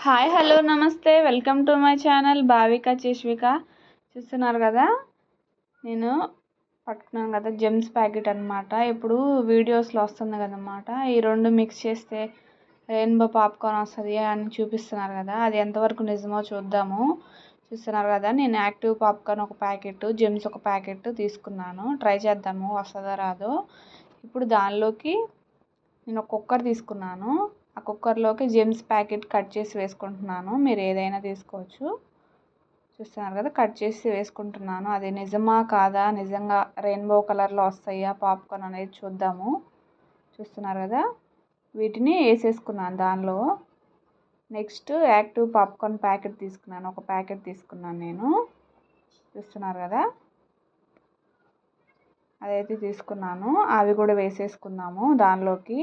Hi hello నమస్తే welcome to my channel Bhavika Cheshvika. చూస్తున్నారు కదా, నేను పట్టుకున్నాను కదా జెమ్స్ ప్యాకెట్ అనమాట. ఇప్పుడు వీడియోస్లో వస్తుంది కదన్నమాట. ఈ రెండు మిక్స్ చేస్తే రెయిన్బో పాప్కార్న్ వస్తుంది అని చూపిస్తున్నారు కదా, అది ఎంతవరకు నిజమో చూద్దాము. చూస్తున్నారు కదా, నేను యాక్టివ్ పాప్కార్న్ ఒక ప్యాకెట్, జెమ్స్ ఒక ప్యాకెట్ తీసుకున్నాను. ట్రై చేద్దాము వస్తుందో రాదో. ఇప్పుడు దానిలోకి నేను ఒక కుక్కర్ తీసుకున్నాను. ఆ కుక్కర్లోకి జెమ్స్ ప్యాకెట్ కట్ చేసి వేసుకుంటున్నాను. మీరు ఏదైనా తీసుకోవచ్చు. చూస్తున్నారు కదా, కట్ చేసి వేసుకుంటున్నాను. అది నిజమా కాదా, నిజంగా రెయిన్బో కలర్లో వస్తాయా పాప్కార్న్ అనేది చూద్దాము. చూస్తున్నారు కదా, వీటిని వేసేసుకున్నాను దానిలో. నెక్స్ట్ యాక్టివ్ పాప్కార్న్ ప్యాకెట్ తీసుకున్నాను, ఒక ప్యాకెట్ తీసుకున్నాను నేను. చూస్తున్నారు కదా, అదైతే తీసుకున్నాను. అవి కూడా వేసేసుకుందాము దానిలోకి.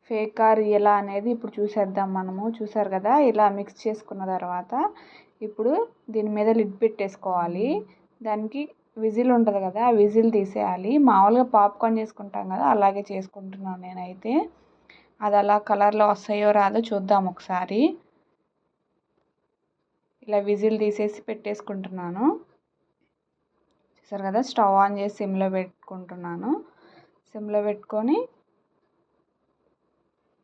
ఫేకా రియలా అనేది ఇప్పుడు చూసేద్దాం మనము. చూసారు కదా, ఇలా మిక్స్ చేసుకున్న తర్వాత ఇప్పుడు దీని మీద లిడ్ పెట్టేసుకోవాలి. దానికి విజిల్ ఉంటుంది కదా, ఆ విజిల్ తీసేయాలి. మామూలుగా పాప్కార్న్ చేసుకుంటాం కదా, అలాగే చేసుకుంటున్నాను నేనైతే. అది అలా కలర్లో వస్తాయో రాదో చూద్దాం ఒకసారి. ఇలా విజిల్ తీసేసి పెట్టేసుకుంటున్నాను. చూసారు కదా, స్టవ్ ఆన్ చేసి సిమ్లో పెట్టుకుంటున్నాను. సిమ్లో పెట్టుకొని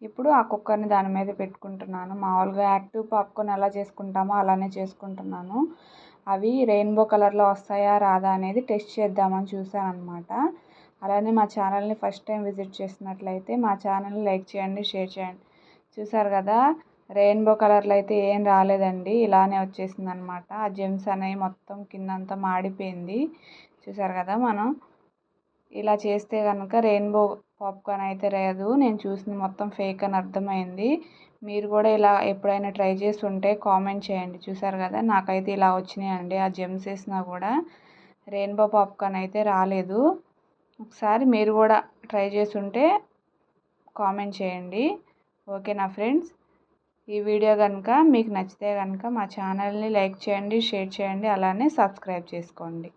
ఇప్పుడు ఆ కుక్కర్ని దాని మీద పెట్టుకుంటున్నాను. మామూలుగా యాక్టివ్ పాప్కార్న్ ఎలా చేసుకుంటామో అలానే చేసుకుంటున్నాను. అవి రెయిన్బో కలర్లో వస్తాయా రాదా అనేది టెస్ట్ చేద్దామని చూసాను అనమాట. అలానే మా ఛానల్ని ఫస్ట్ టైం విజిట్ చేసినట్లయితే మా ఛానల్ని లైక్ చేయండి, షేర్ చేయండి. చూసారు కదా, రెయిన్బో కలర్లో అయితే ఏం రాలేదండి, ఇలానే వచ్చేసింది అనమాట. ఆ జెమ్స్ అనేవి మొత్తం కిందంతా మాడిపోయింది. చూసారు కదా, మనం ఇలా చేస్తే కనుక రెయిన్బో పాప్కార్న్ అయితే రాదు. నేను చూసింది మొత్తం ఫేక్ అని అర్థమైంది. మీరు కూడా ఇలా ఎప్పుడైనా ట్రై చేసి ఉంటే కామెంట్ చేయండి. చూసారు కదా, నాకైతే ఇలా వచ్చినాయండి. ఆ జెమ్స్ వేసినా కూడా రెయిన్బో పాప్కార్న్ అయితే రాలేదు. ఒకసారి మీరు కూడా ట్రై చేసి ఉంటే కామెంట్ చేయండి. ఓకేనా ఫ్రెండ్స్, ఈ వీడియో కనుక మీకు నచ్చితే కనుక మా ఛానల్ని లైక్ చేయండి, షేర్ చేయండి, అలానే సబ్స్క్రైబ్ చేసుకోండి.